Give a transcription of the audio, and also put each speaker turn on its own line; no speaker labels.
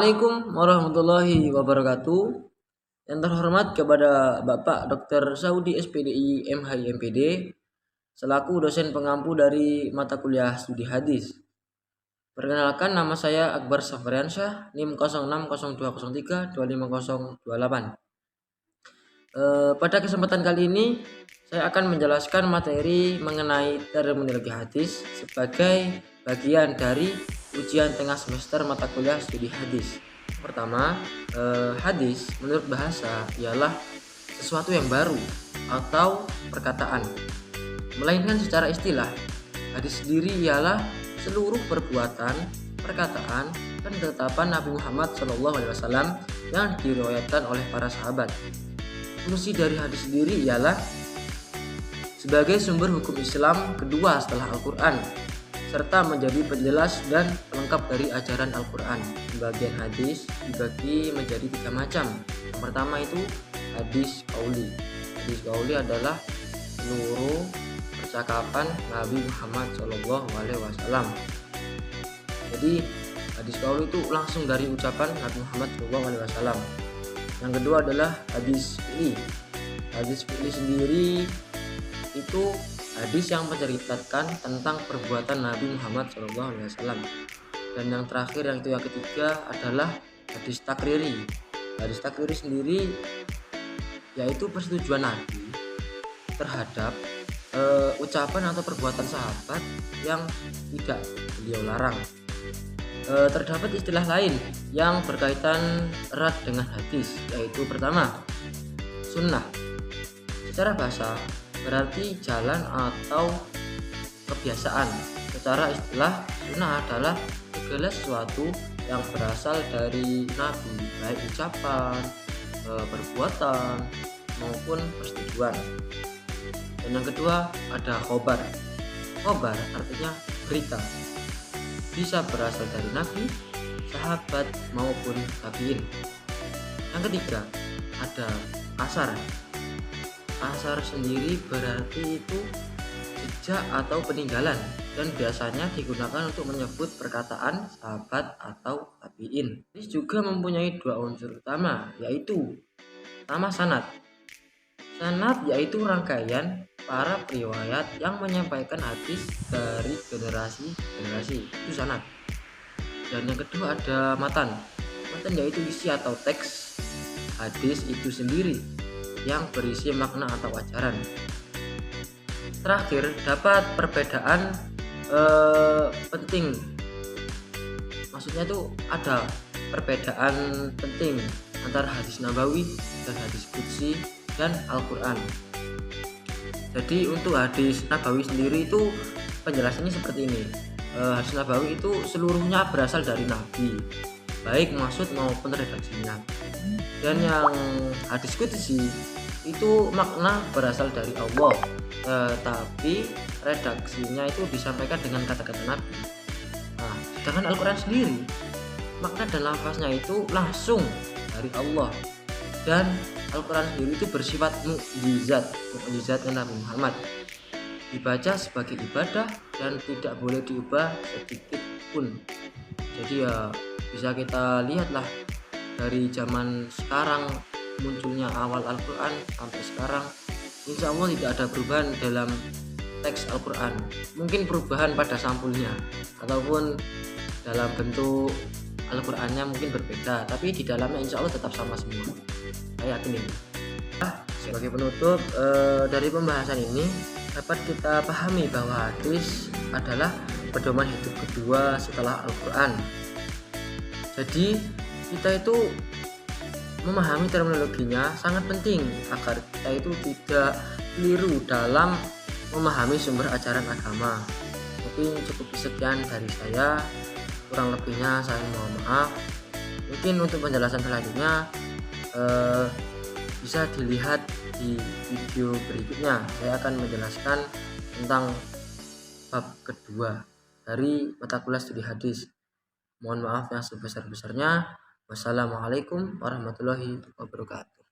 Assalamualaikum warahmatullahi wabarakatuh. Yang terhormat kepada Bapak Dr. Saudi SPDI MHI MPD selaku dosen pengampu dari mata kuliah studi hadis. Perkenalkan, nama saya Akbar Safariansyah, NIM 0602032508. Pada kesempatan kali ini saya akan menjelaskan materi mengenai terminologi hadis sebagai bagian dari ujian tengah semester mata kuliah studi hadis. Pertama, hadis menurut bahasa ialah sesuatu yang baru atau perkataan. Melainkan secara istilah, hadis sendiri ialah seluruh perbuatan, perkataan, dan ketetapan Nabi Muhammad SAW yang diriwayatkan oleh para sahabat. Fungsi dari hadis sendiri ialah sebagai sumber hukum Islam kedua setelah Al-Quran, serta menjadi penjelas dan pelengkap dari ajaran Al-Quran. Pembagian hadis dibagi menjadi 3 macam. Yang pertama itu hadis qauli. Hadis qauli adalah seluruh percakapan Nabi Muhammad SAW. Jadi hadis qauli itu langsung dari ucapan Nabi Muhammad SAW. Yang kedua adalah hadis fi'li. Hadis fi'li sendiri itu hadis yang menceritakan tentang perbuatan Nabi Muhammad SAW. Dan yang terakhir, yang ketiga adalah hadis takriri. Hadis takriri sendiri yaitu persetujuan Nabi terhadap ucapan atau perbuatan sahabat yang tidak beliau larang. Terdapat istilah lain yang berkaitan erat dengan hadis, yaitu pertama, sunnah. Secara bahasa berarti jalan atau kebiasaan. Secara istilah, sunnah adalah segala sesuatu yang berasal dari Nabi, baik ucapan, perbuatan, maupun persetujuan. Dan yang kedua ada khobar. Khobar artinya berita, bisa berasal dari Nabi, sahabat, maupun tabi'in. Yang ketiga ada asar. Asar sendiri berarti itu jejak atau peninggalan, dan biasanya digunakan untuk menyebut perkataan sahabat atau tabi'in. Ini juga mempunyai 2 unsur utama, yaitu pertama sanad. Sanad yaitu rangkaian para periwayat yang menyampaikan hadis dari generasi ke generasi, itu sanad. Dan yang kedua ada matan. Matan yaitu isi atau teks hadis itu sendiri yang berisi makna atau ajaran. Terakhir, dapat perbedaan penting. Maksudnya itu ada perbedaan penting antara hadis nabawi dan hadis qudsi dan Al-Quran. Jadi untuk hadis nabawi sendiri itu penjelasannya seperti ini. Hadis nabawi itu seluruhnya berasal dari Nabi, baik maksud maupun redaksinya. Dan yang hadis qudsi itu makna berasal dari Allah, tapi redaksinya itu disampaikan dengan kata-kata Nabi. Nah, sedangkan Al-Quran sendiri makna dan lafaznya itu langsung dari Allah, dan Al-Quran sendiri itu bersifat mukjizat Nabi Muhammad, dibaca sebagai ibadah dan tidak boleh diubah sedikit pun. Jadi ya bisa kita lihatlah dari zaman sekarang munculnya awal Al-Quran sampai sekarang, insya Allah tidak ada perubahan dalam teks Al-Quran. Mungkin perubahan pada sampulnya ataupun dalam bentuk Al-Qurannya mungkin berbeda, tapi di dalamnya insya Allah tetap sama semua. Saya yakin ini. Sebagai penutup dari pembahasan ini, dapat kita pahami bahwa hadis adalah pedoman hidup kedua setelah Al-Quran. Jadi kita itu memahami terminologinya sangat penting agar kita itu tidak keliru dalam memahami sumber ajaran agama. Mungkin cukup sekian dari saya, kurang lebihnya saya mohon maaf. Mungkin untuk penjelasan selanjutnya bisa dilihat di video berikutnya. Saya akan menjelaskan tentang bab kedua dari mata kuliah studi hadis. Mohon maaf yang sebesar-besarnya. Wassalamualaikum warahmatullahi wabarakatuh.